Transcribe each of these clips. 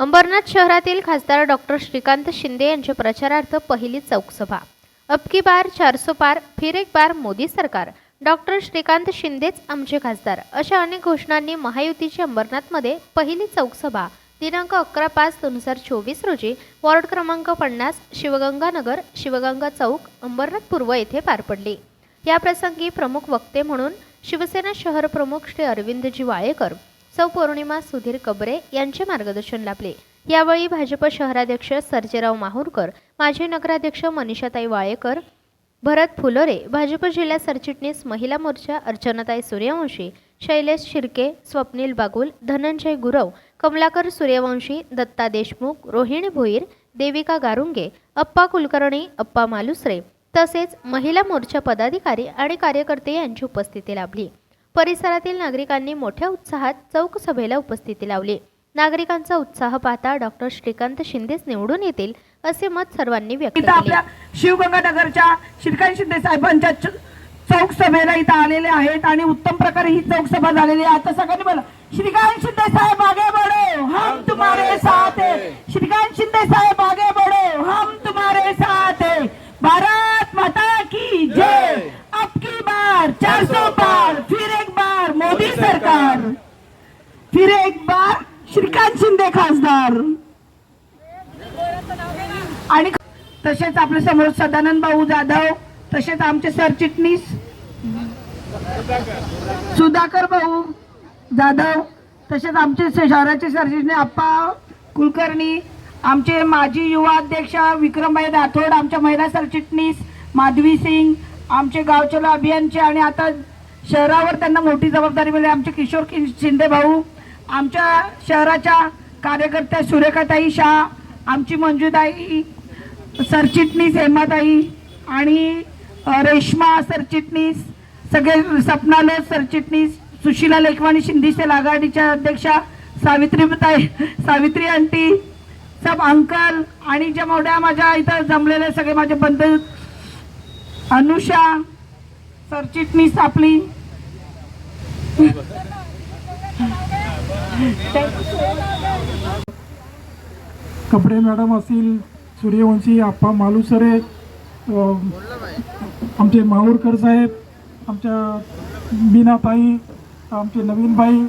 अंबरनाथ शहरातील खासदार डॉक्टर श्रीकांत शिंदे यांच्या प्रचारार्थ पहिली चौकसभा। अब की बार 400 पार, फिर एक बार मोदी सरकार, डॉक्टर श्रीकांत शिंदेच आमचे खासदार अशा अनेक घोषणांनी महायुतीची अंबरनाथमध्ये पहिली चौकसभा दिनांक 11/5/2024 रोजी वॉर्ड क्रमांक 50 शिवगंगा नगर, शिवगंगा चौक, अंबरनाथ पूर्व येथे पार पडली। या प्रसंगी प्रमुख वक्ते म्हणून शिवसेना शहर प्रमुख श्री अरविंदजी वाळेकर, सौ पौर्णिमा सुधीर कबरे यांचे मार्गदर्शन लाभले। यावेळी भाजप शहराध्यक्ष सर्जेराव माहूरकर, माजी नगराध्यक्ष मनीषाताई वाळेकर, भरत फुलोरे, भाजप जिल्हा सरचिटणीस महिला मोर्चा अर्चनाताई सूर्यवंशी, शैलेश शिर्के, स्वप्नील बागुल, धनंजय गुरव, कमलाकर सूर्यवंशी, दत्ता देशमुख, रोहिणी भोईर, देविका गारुंगे, अप्पा कुलकर्णी, अप्पा मालुसरे तसेच महिला मोर्चा पदाधिकारी आणि कार्यकर्ते यांची उपस्थिती लाभली। परिसरातील नागरिकांनी मोठ्या उत्साहात चौक सभेला उपस्थिती लावली। नागरिकांचा उत्साह पाहता डॉक्टर श्रीकांत शिंदेच निवडून येतील असे मत सर्वांनी व्यक्त केले। आपल्या शिवगंगा नगरच्या श्रीकांत शिंदे साहेबांच्या चौक सभेला इथं आलेले आहेत आणि उत्तम प्रकारे ही चौक सभा झालेली आहे। आता सगळ्यांनी बोला, श्रीकांत शिंदे साहेब आगे बढ़ो, हम तुम्हारे साथ हैं। श्रीकांत शिंदे साहेब आगे बढ़ो, हम तुम्हारे साथ हैं। भारत माता की जय। अब की बार 400 पार, फिर एक बार मोदी सरकार, फिर एक बार श्रीकांत शिंदे खासदार। आणि तसेच आपल्या समोर सदानंद भाऊ जाधव, तसेच आमचे सरचिटणीस सुधाकर भाऊ जाधव, तसेच आमचे शहराचे सरचिटणीस अप्पा कुलकर्णी, आमचे माजी युवा अध्यक्ष विक्रमभाई राठोड, आमच्या महिला सरचिटणीस माधवी सिंग, आमचे गावचलो अभियानचे आणि आता शहरावर त्यांना मोठी जबाबदारी मिळाली आमचे किशोर शिंदे भाऊ, आमच्या शहराच्या कार्यकर्त्या सुरेखाताई शाह, आमची मंजूताई सरचिटणीस हेमाताई आणि रेश्मा सरचिटणीस, सगळे सपनालो सरचिटणीस, सुशीला लेखवाणी शिंदे सेल आघाडीच्या अध्यक्षा सावित्री आंटी, सब अंकल आणि ज्या मोठ्या माझ्या इथं जमलेले सगळे माझे बंधू, अनुषा सरचिटणीस आपली, कपडे मॅडम असतील, सूर्यवंशी, अप्पा मालुसरे, आमचे माहूरकर साहेब, आमच्या बीनाताई, आमचे नवीनबाई,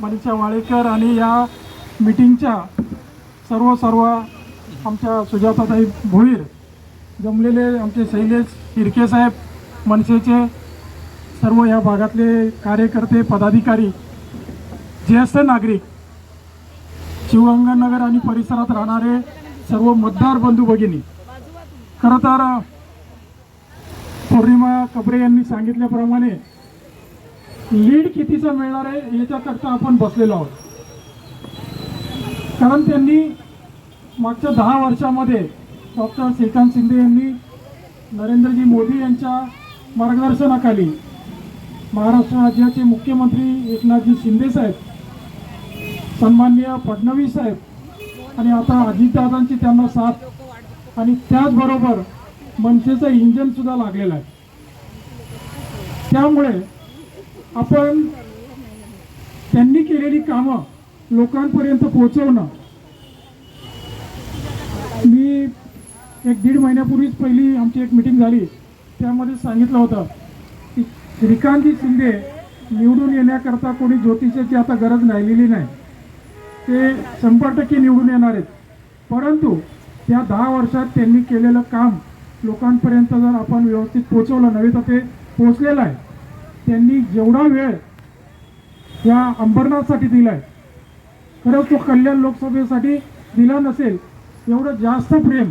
मनीषा वाळेकर आणि या मीटिंगच्या सर्व आमच्या सुजाताताई भोईर, जमलेले आमचे शैलेश शिर्के साहेब, मनसेचे सर्व या भागातले कार्यकर्ते, पदाधिकारी, ज्येष्ठ नागरिक, शिवगंगानगर आणि परिसरात राहणारे सर्व मतदार बंधू भगिनी, खरं तर पौर्णिमा कबरे यांनी सांगितल्याप्रमाणे लीड कितीचा मिळणार आहे याच्याकरता आपण बसलेलो आहोत। कारण त्यांनी मागच्या 10 वर्षामध्ये डॉक्टर श्रीकांत शिंदे यांनी नरेंद्रजी मोदी यांच्या मार्गदर्शनाखाली महाराष्ट्र राज्याचे मुख्यमंत्री एकनाथजी शिंदे साहेब, सन्माननीय फडणवीस साहेब आणि आता अजितदादांची त्यांना साथ आणि त्याचबरोबर मनसेचं इंजन सुद्धा लागलेलं आहे। त्यामुळे आपण त्यांनी केलेली कामं लोकांपर्यंत पोहोचवणं, मी 1-1.5 महिन्यापूर्वीच पहिली आमची एक मीटिंग झाली, त्यामध्ये सांगितलं होतं की श्रीकांतजी शिंदे निवडून येण्याकरता कोणी ज्योतिषाची आता गरज राहिलेली नाही, ते 100% निवडून येणार आहेत। परंतु त्या 10 वर्षात त्यांनी केलेलं काम लोकांपर्यंत जर आपण व्यवस्थित पोहोचवलं नव्हे तर ते पोहोचलेलं आहे। त्यांनी जेवढा वेळ या अंबरनाथसाठी दिला आहे, खरं तो कल्याण लोकसभेसाठी दिला नसेल एवढं जास्त प्रेम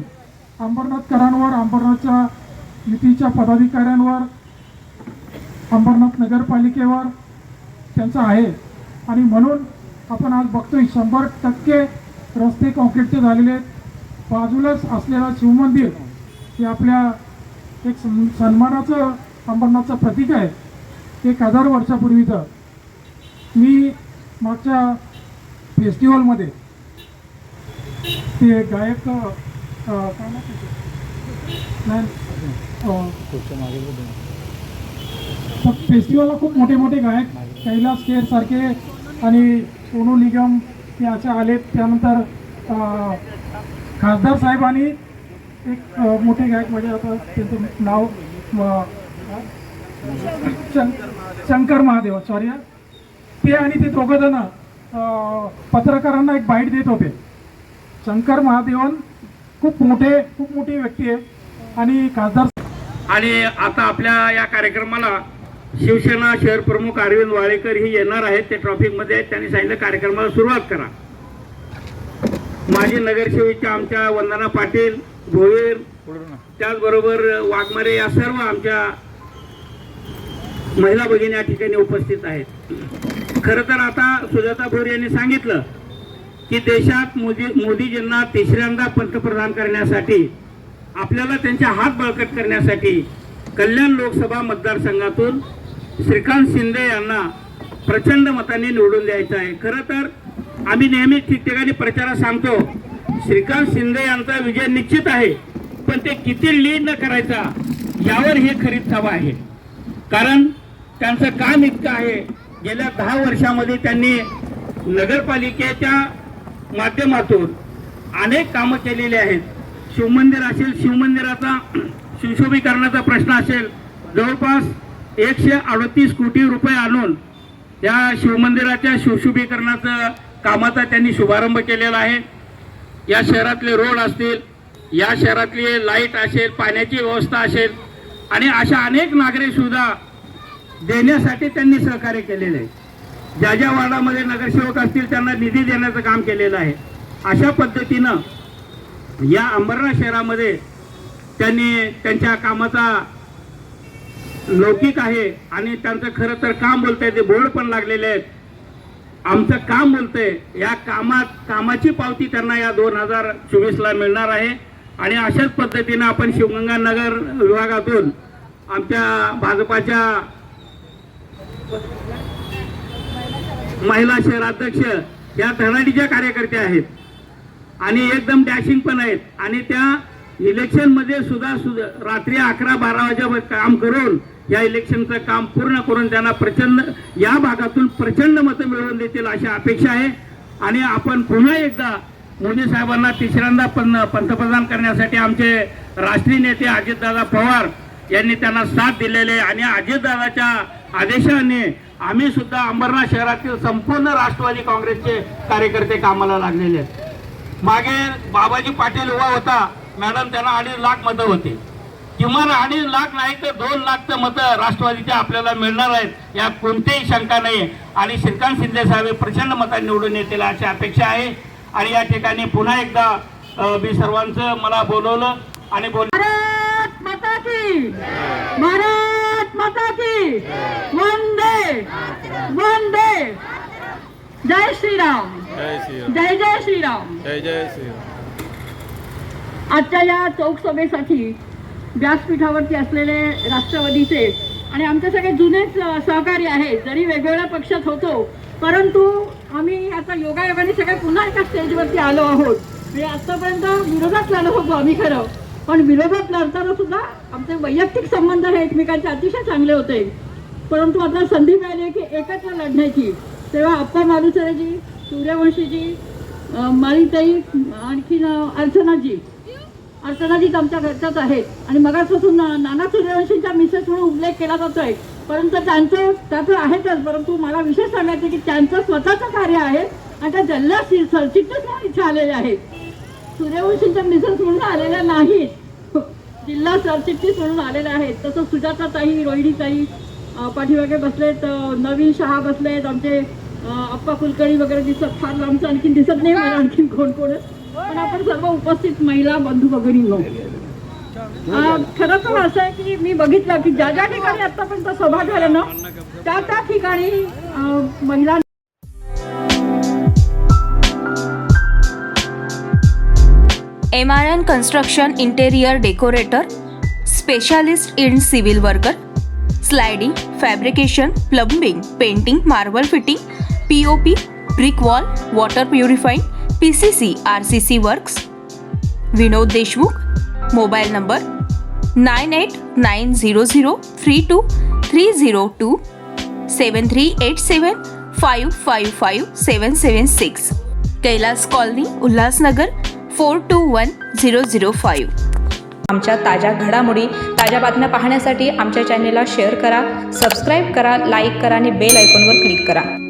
अंबरनाथकरांवर, अंबरनाथच्या युतीच्या पदाधिकाऱ्यांवर, अंबरनाथ नगरपालिकेवर त्यांचं आहे। आणि म्हणून आपण आज बघतोय 100% रस्ते कॉन्क्रीटचे झालेले आहेत। बाजूलाच असलेलं शिवमंदिर हे आपल्या एक सन्मानाचं अंबरनाथचं प्रतीक आहे। 1000 वर्षापूर्वीचं मी मागच्या फेस्टिवलमध्ये ते गायक फेस्टिवलला खूप मोठे गायक कैलास खेर सारखे आणि सोनू निगम हे असे आलेत, त्यानंतर खासदार साहेबांनी एक मोठे गायक म्हणजे आता त्यांचं नाव शंकर महादेव सॉरी ते आणि ते दोघं जण पत्रकारांना एक बाईट देत होते. शंकर महादेवन खूप मोठी व्यक्ती आहे आणि खासदार. आणि आता आपल्या या कार्यक्रमाला शिवसेना शहर प्रमुख अरविंद वाळेकर ही येणार आहेत. ते ट्रॉफिकमध्ये आहेत. त्यांनी सांगितलं कार्यक्रमाला सुरुवात करा. माजी नगरसेविका आमच्या वंदना पाटील, भोईर, त्याचबरोबर वाघमारे या सर्व आमच्या महिला भगिनी या ठिकाणी उपस्थित आहेत. खरं तर आता सुजाता भोर यांनी सांगितलं की देशात मोदीजींना तिसऱ्यांदा पंतप्रधान करण्यासाठी आपल्याला त्यांचे हात बळकट करण्यासाठी कल्याण लोकसभा मतदारसंघातून श्रीकांत शिंदे यांना प्रचंड मतांनी निवडून द्यायचं आहे. खरं तर आम्ही नेहमी ठिकठिकाणी प्रचारात सांगतो श्रीकांत शिंदे यांचा विजय निश्चित आहे, पण ते किती लीड न करायचा यावर हे खरी सभा आहे. कारण त्यांचं काम इतकं आहे. गेल्या 10 वर्षामध्ये त्यांनी नगरपालिकेच्या माध्यमातून अनेक कामं केलेली आहेत. शिवमंदिर असेल, शिवमंदिराचा सुशोभीकरणाचा प्रश्न असेल, जवळपास 138 कोटी रुपये आणून या शिवमंदिराच्या सुशोभीकरणाचं कामाचा त्यांनी शुभारंभ केलेला आहे. या शहरातले रोड असतील, या शहरातली लाईट असेल, पाण्याची व्यवस्था असेल आणि अशा अनेक नागरिक सुविधा देण्यासाठी त्यांनी सहकार्य केलेले आहे. ज्या ज्या वार्डामध्ये नगरसेवक असतील त्यांना निधी देण्याचं काम केलेलं आहे. अशा पद्धतीनं या अंबरनाथ शहरामध्ये त्यांनी त्यांच्या कामाचा लौकिक आहे आणि त्यांचं खरं तर काम बोलतंय. ते बोर्ड पण लागलेले आहेत. आमचं काम बोलतंय. या कामाची पावती त्यांना या 2024ला मिळणार आहे. आणि अशाच पद्धतीनं आपण शिवगंगा नगर विभागातून आमच्या भाजपाच्या महिला शहराध्यक्ष या धडाडीच्या कार्यकर्त्या आहेत आणि एकदम डॅशिंग पण आहेत. आणि त्या इलेक्शनमध्ये सुद्धा रात्री 11-12 वाजेपर्यंत काम करून या इलेक्शनचं काम पूर्ण करून त्यांना प्रचंड या भागातून प्रचंड मतं मिळवून देतील अशी अपेक्षा आहे. आणि आपण पुन्हा एकदा मोदी साहेबांना तिसऱ्यांदा पंतप्रधान करण्यासाठी आमचे राष्ट्रीय नेते अजितदादा पवार यांनी त्यांना साथ दिलेले आणि अजितदादाच्या आदेशाने आम्ही सुद्धा अंबरनाथ शहरातील संपूर्ण राष्ट्रवादी काँग्रेसचे कार्यकर्ते कामाला लागलेले आहेत. मागे बाबाजी पाटील उभा होता मॅडम, त्यांना 2.5 लाख मतं होती. किमान 2.5 लाख नाही तर 2 लाख मतं राष्ट्रवादीच्या आपल्याला मिळणार आहेत या कोणतीही शंका नाही. आणि श्रीकांत शिंदे साहेब प्रचंड मतांनी निवडून येतील अशी अपेक्षा आहे. आणि या ठिकाणी पुन्हा एकदा मी सर्वांचं मला बोलवलं आणि भारत माता की, भारत माता की, वंदे वंदे, जय श्रीराम, जय जय श्रीराम, जय जय श्रीराम. आजच्या या चौक सभेसाठी व्यासपीठावरती असलेले राष्ट्रवादीचे आणि आमचे सगळे जुनेच सहकारी आहेत. जरी वेगवेगळ्या पक्षात होतो परंतु आम्ही आता योगायोगाने सगळे पुन्हा एका स्टेजवरती आलो आहोत. म्हणजे आतापर्यंत विरोधात लढत होतो आम्ही खरं, पण विरोधात लढताना सुद्धा आमचे वैयक्तिक संबंध हे एकमेकांचे अतिशय चांगले होते. परंतु आता संधी मिळाली की एकत्र लढण्याची. तेव्हा अप्पा मालुसरेजी, सूर्यवंशीजी, माळीताई, आणखीन अर्चनाजीच आमच्या घरच्याच आहेत. आणि मगापासून नाना सूर्यवंशींचा मिसेस म्हणून उल्लेख केला जातोय, परंतु त्याचं आहेतच. परंतु मला विशेष सांगायचं की त्यांचं स्वतःचं कार्य आहे आणि त्या जल्ला सरचिटणीस म्हणून इथे आलेले आहेत. सूर्यवंशींच्या मिसेस म्हणून आलेल्या नाहीत, जिल्हा सरचिटणीस म्हणून आलेल्या आहेत. तसं सुजाताताई, रोहिणीताई पाठीमागे बसलेत, नवीन शहा बसलेत, आमचे अप्पा कुलकर्णी वगैरे दिसत. फार लांबचं आणखीन दिसत नाही मला आणखीन कोण कोण, पण आपण सर्व उपस्थित महिला बंधू भगिनींनो, खरं तर असं आहे की मी बघितलं की ज्या ज्या ठिकाणी आतापर्यंत सभा झाल्या ना त्या ठिकाणी महिला MRN Construction Interior Decorator, Specialist in Civil Worker, Sliding, Fabrication, Plumbing, Painting, Marble Fitting, POP, Brick Wall, Water Purifying, PCC, RCC Works. Vinod Deshmukh. Mobile number 9890032302 7387555776. Kailas colony, Ulhasnagar 421005. आमच्या ताज्या घडामोडी, ताज्या बातम्या पाहण्यासाठी आमच्या चॅनेलला शेअर करा, सबस्क्राईब करा, लाईक करा आणि बेल आयकॉनवर क्लिक करा.